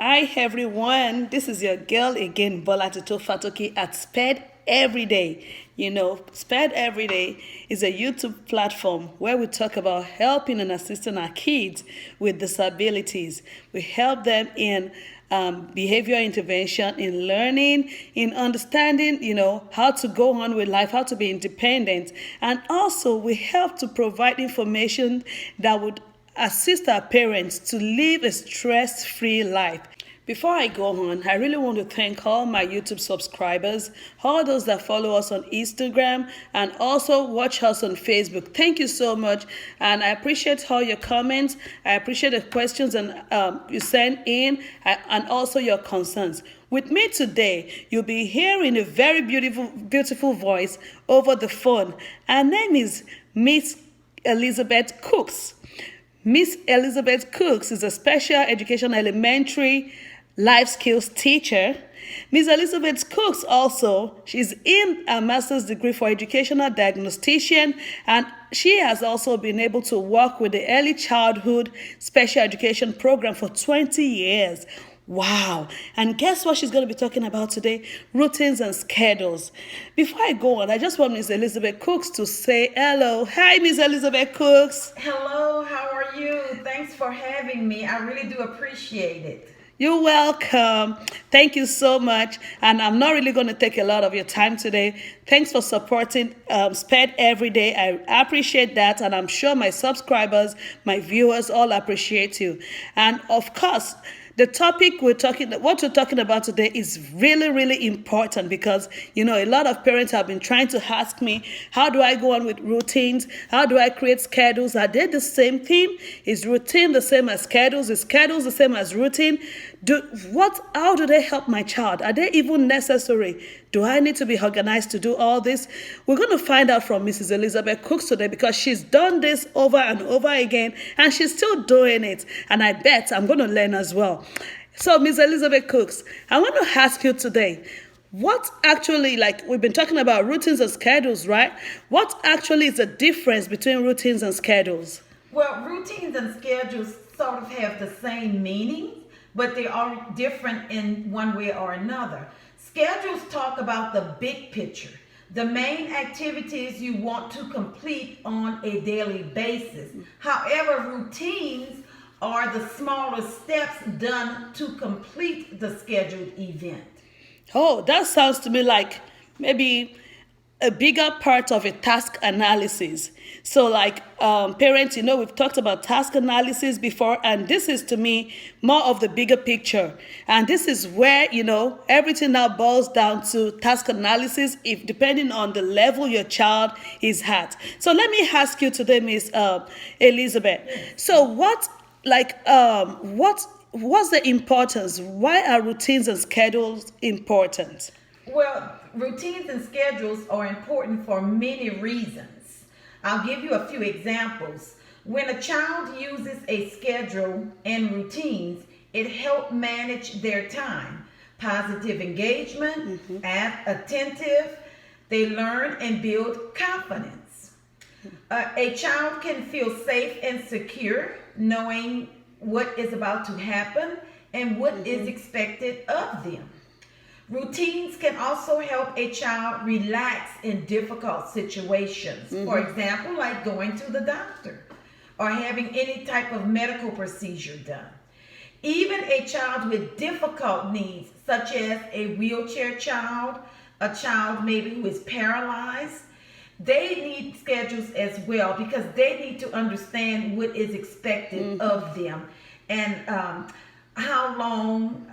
Hi everyone, this is your girl again, Bola Tito Fatoki at Sped Every Day. Sped Every Day is a YouTube platform where we talk about helping and assisting our kids with disabilities. We help them in behavior intervention, in learning, in understanding, how to go on with life, how to be independent. And also we help to provide information that would assist our parents to live a stress-free life. Before I go on, I really want to thank all my YouTube subscribers, all those that follow us on Instagram, and also watch us on Facebook. Thank you so much, and I appreciate all your comments. I appreciate the questions and you send in, and also your concerns. With me today, you'll be hearing a very beautiful voice over the phone. Her name is Miss Elizabeth Cooks. Miss Elizabeth Cooks is a special education elementary life skills teacher. Miss Elizabeth Cooks she's in a master's degree for educational diagnostician, and she has also been able to work with the early childhood special education program for 20 years. Wow. And guess what she's going to be talking about today? Routines and schedules. Before I go on, I just want Miss Elizabeth Cooks to say hello. Hi, Miss Elizabeth Cooks. Hello, how are you? Thanks for having me. I really do appreciate it. You're welcome. Thank you so much. And I'm not really going to take a lot of your time today. Thanks for supporting Sped Every Day. I appreciate that. And I'm sure my subscribers, my viewers all appreciate you. And of course, the topic what we're talking about today is really, really important because, a lot of parents have been trying to ask me, how do I go on with routines? How do I create schedules? Are they the same thing? Is routine the same as schedules? Is schedules the same as routine? How do they help my child? Are they even necessary? Do I need to be organized to do all this? We're going to find out from Mrs. Elizabeth Cooks today because she's done this over and over again and she's still doing it. And I bet I'm going to learn as well. So, Ms. Elizabeth Cooks, I want to ask you today, what actually, we've been talking about routines and schedules, right? What actually is the difference between routines and schedules? Well, routines and schedules sort of have the same meaning, but they are different in one way or another. Schedules talk about the big picture, the main activities you want to complete on a daily basis. However, routines are the smaller steps done to complete the scheduled event. Oh, that sounds to me like maybe a bigger part of a task analysis. So parents, we've talked about task analysis before, and this is to me more of the bigger picture. And this is where, everything now boils down to task analysis, if depending on the level your child is at. So let me ask you today, Miss Elizabeth. So what's the importance? Why are routines and schedules important? Well, routines and schedules are important for many reasons. I'll give you a few examples. When a child uses a schedule and routines, it helps manage their time. Positive engagement, attentive, they learn and build confidence. A child can feel safe and secure knowing what is about to happen and what is expected of them. Routines can also help a child relax in difficult situations. For example, like going to the doctor or having any type of medical procedure done. Even a child with difficult needs, such as a wheelchair child, a child maybe who is paralyzed, they need schedules as well because they need to understand what is expected of them and how long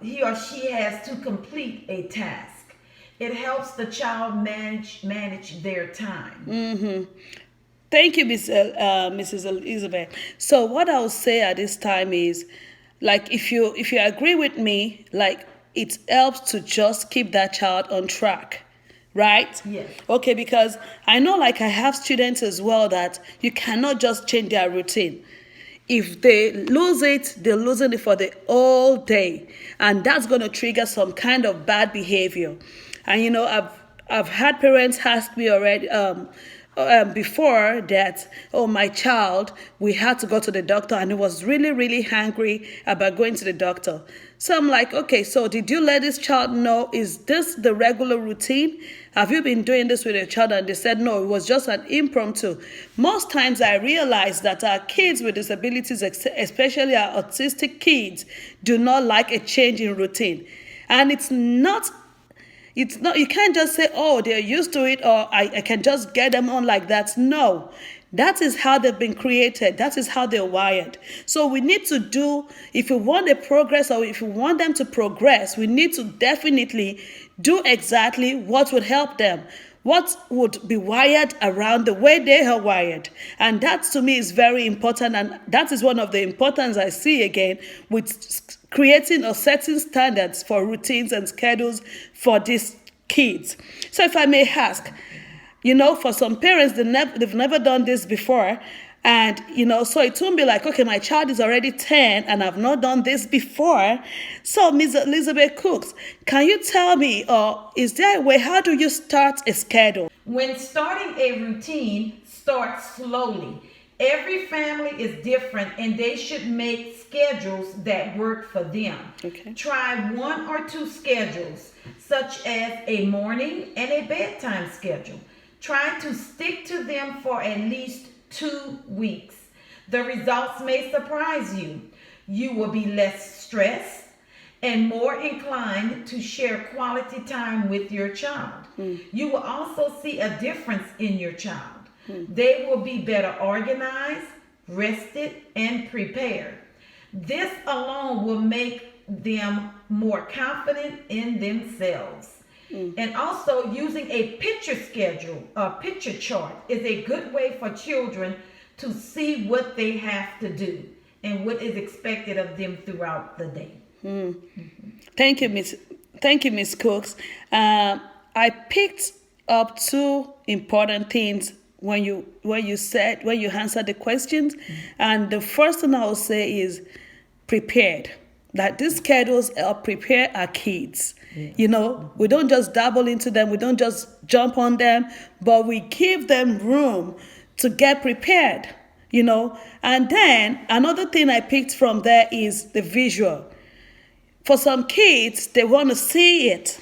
he or she has to complete a task. It helps the child manage their time. Thank you, Mrs. Elizabeth. So what I'll say at this time is, if you agree with me, it helps to just keep that child on track. Right? Yes. Okay, because I know I have students as well that you cannot just change their routine. If they lose it, they're losing it for the whole day. And that's going to trigger some kind of bad behavior. And, I've had parents ask me already, before that, oh, my child, we had to go to the doctor and he was really, really hungry about going to the doctor. So I'm like, okay, so did you let this child know, is this the regular routine? Have you been doing this with your child? And they said, no, it was just an impromptu. Most times I realize that our kids with disabilities, especially our autistic kids, do not like a change in routine. And it's not, you can't just say, oh, they're used to it, or I can just get them on like that. No, that is how they've been created. That is how they're wired. So we need to do, if we want a progress or if we want them to progress, we need to definitely do exactly what would help them. What would be wired around the way they are wired. And that to me is very important. And that is one of the importance I see again with creating or setting standards for routines and schedules for these kids. So if I may ask, for some parents, they've never done this before. And, so it won't be like, okay, my child is already 10 and I've not done this before. So, Ms. Elizabeth Cooks, can you tell me, or is there a way, how do you start a schedule? When starting a routine, start slowly. Every family is different and they should make schedules that work for them. Okay. Try 1 or 2 schedules, such as a morning and a bedtime schedule. Try to stick to them for at least 2 weeks. The results may surprise you. You will be less stressed and more inclined to share quality time with your child. You will also see a difference in your child. They will be better organized, rested, and prepared. This alone will make them more confident in themselves. And also, using a picture schedule, a picture chart, is a good way for children to see what they have to do and what is expected of them throughout the day. Thank you, Miss Cooks. I picked up 2 important things when you answered the questions, and the first thing I will say is prepared. That these schedules help prepare our kids. We don't just dabble into them, we don't just jump on them, but we give them room to get prepared, And then another thing I picked from there is the visual. For some kids, they want to see it.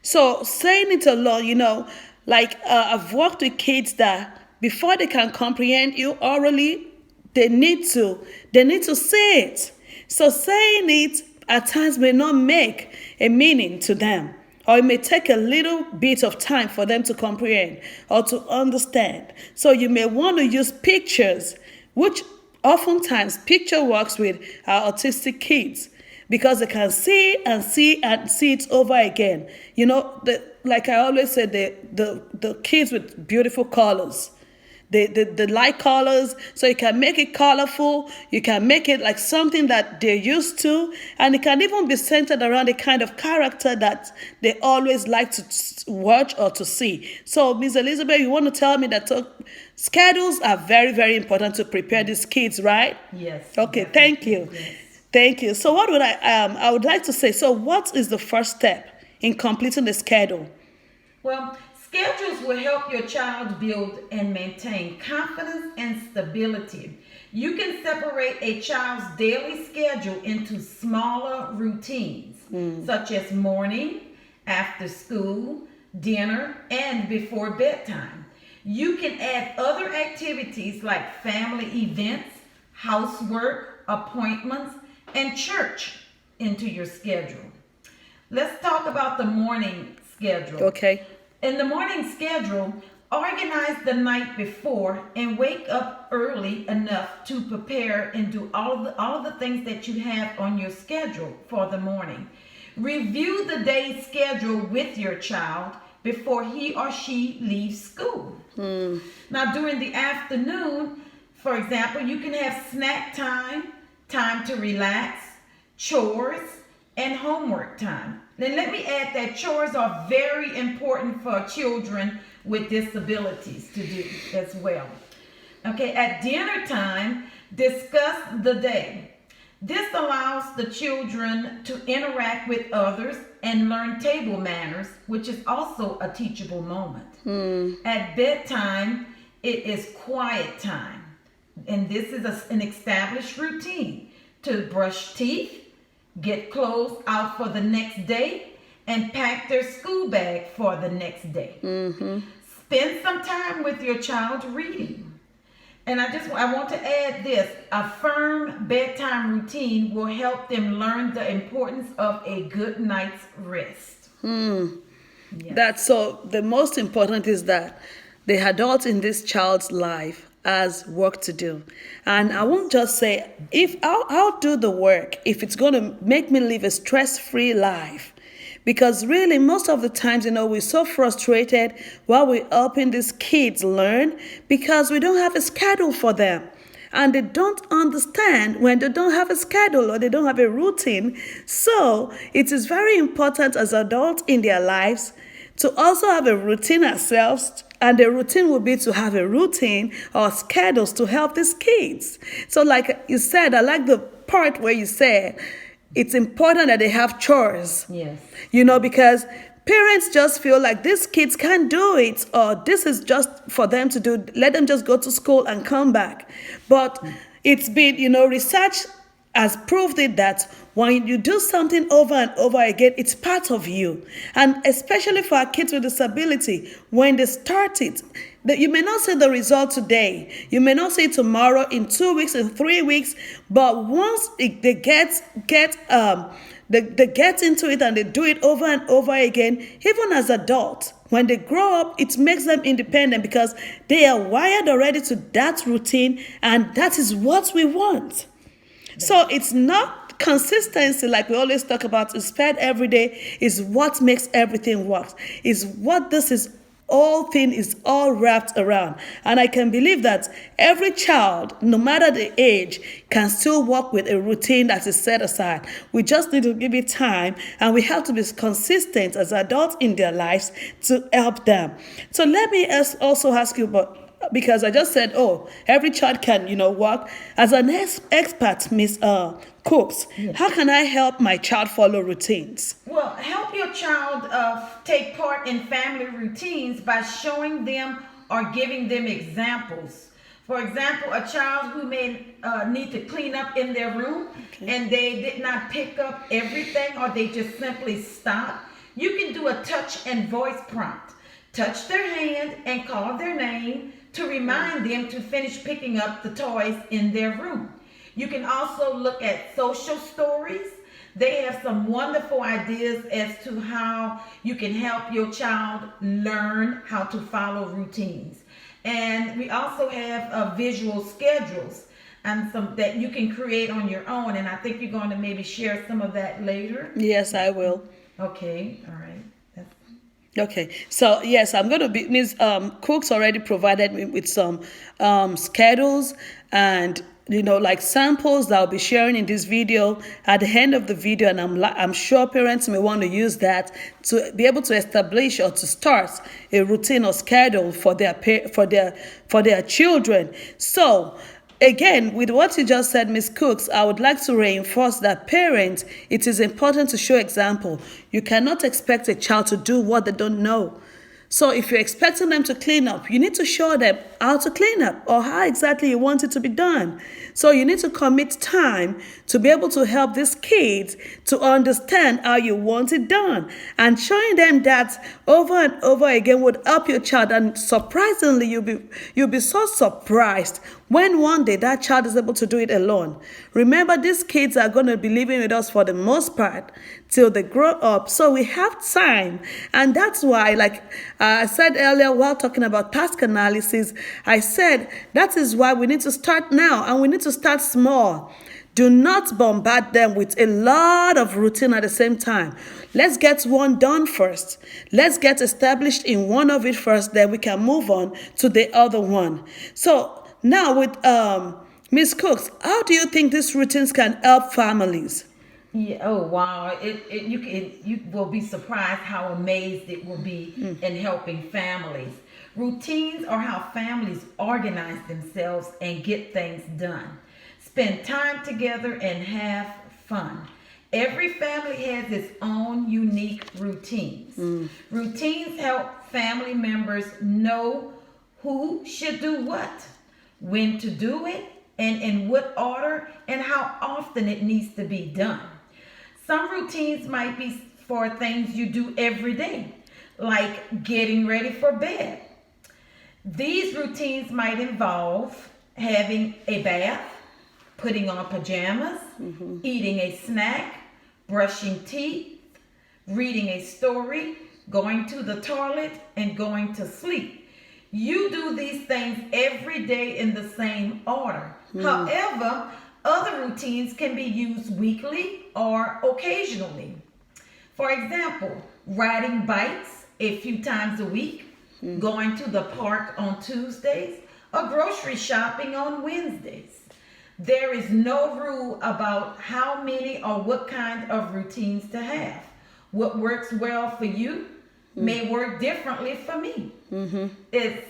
So saying it alone, I've worked with kids that before they can comprehend you orally, they need to see it. So saying it at times may not make a meaning to them, or it may take a little bit of time for them to comprehend or to understand. So you may want to use pictures, which oftentimes picture works with our autistic kids, because they can see and see and see it over again. Like I always say, the kids with beautiful colors. They like colors, so you can make it colorful. You can make it like something that they're used to, and it can even be centered around the kind of character that they always like to watch or to see. So, Ms. Elizabeth, you want to tell me that schedules are very, very important to prepare these kids, right? Yes. Okay, thank you. Yes. Thank you. So what would I would like to say, so what is the first step in completing the schedule? Well, schedules will help your child build and maintain confidence and stability. You can separate a child's daily schedule into smaller routines, such as morning, after school, dinner, and before bedtime. You can add other activities like family events, housework, appointments, and church into your schedule. Let's talk about the morning schedule. Okay. In the morning schedule, organize the night before and wake up early enough to prepare and do all of the things that you have on your schedule for the morning. Review the day's schedule with your child before he or she leaves school. Now, during the afternoon, for example, you can have snack time, time to relax, chores, and homework time. Then let me add that chores are very important for children with disabilities to do as well. Okay, at dinner time, discuss the day. This allows the children to interact with others and learn table manners, which is also a teachable moment. At bedtime, it is quiet time, and this is an established routine to brush teeth, get clothes out for the next day, and pack their school bag for the next day. Spend some time with your child reading. And I want to add this: a firm bedtime routine will help them learn the importance of a good night's rest. Yes. That's so the most important is that the adult in this child's life has work to do. And I won't just say, if I'll do the work if it's going to make me live a stress-free life. Because really, most of the times, we're so frustrated while we're helping these kids learn because we don't have a schedule for them. And they don't understand when they don't have a schedule or they don't have a routine. So it is very important as adults in their lives to also have a routine ourselves. And the routine will be to have a routine or schedules to help these kids. So like you said, I like the part where you said, it's important that they have chores. Yes. Because parents just feel like these kids can't do it, or this is just for them to do. Let them just go to school and come back. But it's been, research has proved it that when you do something over and over again, it's part of you. And especially for our kids with disability, when they start it, that you may not see the result today, you may not see it tomorrow, in 2 weeks, in 3 weeks, but once they get into it and they do it over and over again, even as adults, when they grow up, it makes them independent because they are wired already to that routine, and that is what we want. So it's not consistency like we always talk about. Sped every day is what makes everything work. Is what this is. All thing is all wrapped around. And I can believe that every child, no matter the age, can still work with a routine that is set aside. We just need to give it time, and we have to be consistent as adults in their lives to help them. So let me also ask you about, because I just said, every child can, work. As an expert, Miss Cooks, how can I help my child follow routines? Well, help your child take part in family routines by showing them or giving them examples. For example, a child who may need to clean up in their room and they did not pick up everything, or they just simply stop. You can do a touch and voice prompt. Touch their hand and call their name to remind them to finish picking up the toys in their room. You can also look at social stories. They have some wonderful ideas as to how you can help your child learn how to follow routines. And we also have visual schedules and some that you can create on your own. And I think you're going to maybe share some of that later. Yes, I will. Okay, all right. Okay, so yes, I'm going to be, Ms. Cooks already provided me with some schedules and like samples that I'll be sharing in this video at the end of the video, and I'm sure parents may want to use that to be able to establish or to start a routine or schedule for their children. So again, with what you just said, Ms. Cooks, I would like to reinforce that parents, it is important to show example. You cannot expect a child to do what they don't know. So if you're expecting them to clean up, you need to show them how to clean up or how exactly you want it to be done. So you need to commit time to be able to help these kids to understand how you want it done. And showing them that over and over again would help your child. And surprisingly, you'll be so surprised when one day that child is able to do it alone. Remember, these kids are going to be living with us for the most part till they grow up. So we have time. And that's why, like I said earlier while talking about task analysis, I said that is why we need to start now, and we need to start small. Do not bombard them with a lot of routine at the same time. Let's get one done first. Let's get established in one of it first, then we can move on to the other one. So now with Ms. Cooks, how do you think these routines can help families? Yeah. Oh wow! You will be surprised how amazed it will be in helping families. Routines are how families organize themselves and get things done. spend time together, and have fun. Every family has its own unique routines. Routines help family members know who should do what, when to do it, and in what order, and how often it needs to be done. Some routines might be for things you do every day, like getting ready for bed. These routines might involve having a bath, putting on pajamas, eating a snack, brushing teeth, reading a story, going to the toilet, and going to sleep. You do these things every day in the same order. However, other routines can be used weekly or occasionally. For example, riding bikes a few times a week, going to the park on Tuesdays, or grocery shopping on Wednesdays. There is no rule about how many or what kind of routines to have. What works well for you may work differently for me.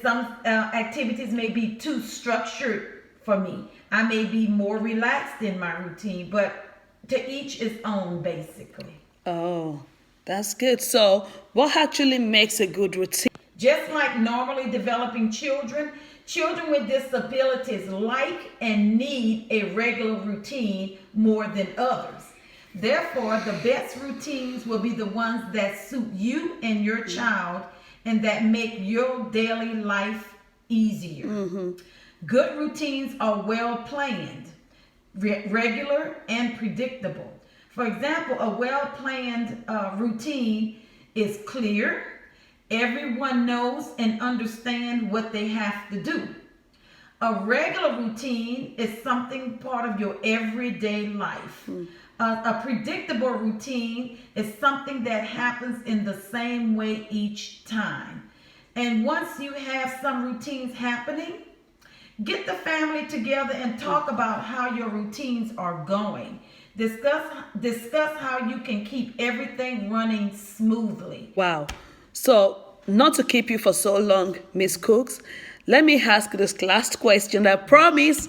Some activities may be too structured for me. I may be more relaxed in my routine, but to each its own, basically. Oh, that's good. So, what actually makes a good routine? Just like normally developing children, children with disabilities like and need a regular routine more than others. Therefore, the best routines will be the ones that suit you and your child and that make your daily life easier. Good routines are well planned, regular, and predictable. For example, a well planned routine is clear. Everyone knows and understands what they have to do. A regular routine is something part of your everyday life. A predictable routine is something that happens in the same way each time. And once you have some routines happening, get the family together and talk about how your routines are going. Discuss how you can keep everything running smoothly. Wow. So, not to keep you for so long, Miss Cooks, let me ask this last question. I promise.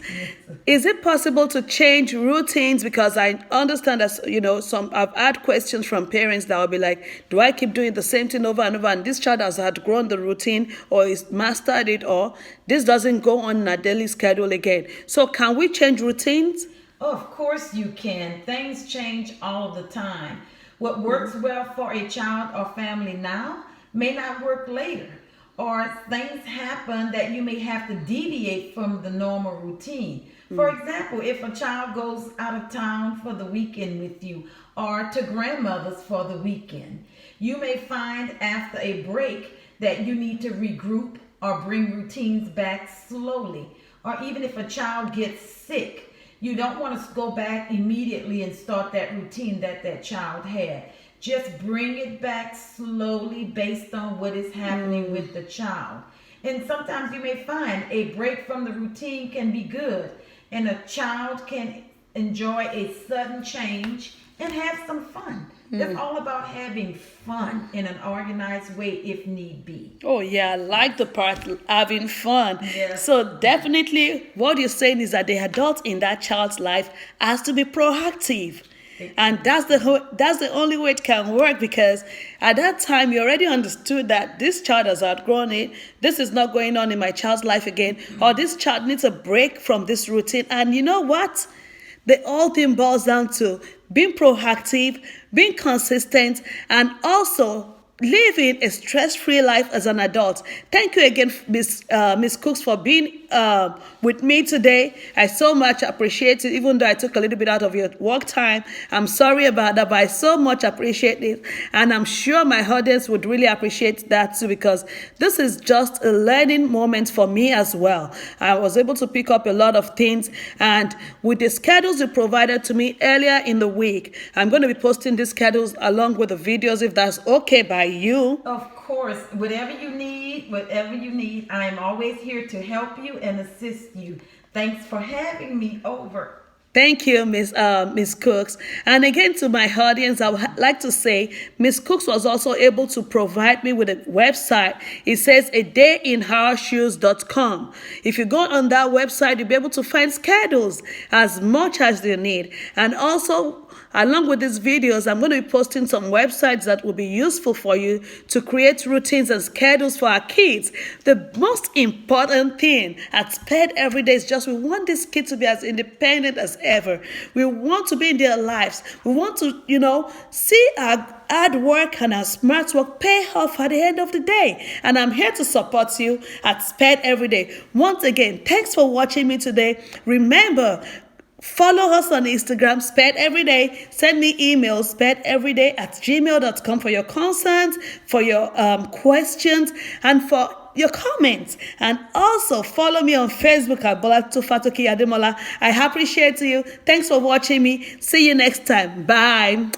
Is it possible to change routines? Because I understand that, I've had questions from parents that will be like, do I keep doing the same thing over and over? And this child has outgrown the routine or is mastered it, or this doesn't go on a daily schedule again. So can we change routines? Of course you can. Things change all the time. What works well for a child or family now may not work later. Or things happen that you may have to deviate from the normal routine. For example, if a child goes out of town for the weekend with you or to grandmother's for the weekend, you may find after a break that you need to regroup or bring routines back slowly. Or even if a child gets sick, you don't want to go back immediately and start that routine that child had. Just bring it back slowly based on what is happening with the child. And sometimes you may find a break from the routine can be good, and a child can enjoy a sudden change and have some fun. It's all about having fun in an organized way if need be. Oh, yeah, I like the part having fun. Yeah. So definitely what you're saying is that the adult in that child's life has to be proactive. And that's the only way it can work, because at that time you already understood that this child has outgrown it. This is not going on in my child's life again, or this child needs a break from this routine. And you know what? The whole thing boils down to being proactive, being consistent, and also living a stress-free life as an adult. Thank you again, Miss Cooks, for being with me today. I so much appreciate it, even though I took a little bit out of your work time. I'm sorry about that, but I so much appreciate it. And I'm sure my audience would really appreciate that too, because this is just a learning moment for me as well. I was able to pick up a lot of things, and with the schedules you provided to me earlier in the week, I'm going to be posting these schedules along with the videos, if that's okay by you. Of course, whatever you need, I am always here to help you and assist you. Thanks for having me over. Thank you, Miss Cooks. And again, to my audience, I would like to say Miss Cooks was also able to provide me with a website. It says adayinhershoes.com. If you go on that website, you'll be able to find schedules as much as you need. And also, along with these videos, I'm going to be posting some websites that will be useful for you to create routines and schedules for our kids. The most important thing at Sped Every Day is just we want these kids to be as independent as ever. We want to be in their lives. We want to, see our hard work and our smart work pay off at the end of the day. And I'm here to support you at Sped Every Day. Once again, thanks for watching me today. Remember, follow us on Instagram, Sped Everyday. Send me emails, spedeveryday@gmail.com for your concerns, for your questions, and for your comments. And also follow me on Facebook at Bolatu Fatoki Ademola. I appreciate you. Thanks for watching me. See you next time. Bye.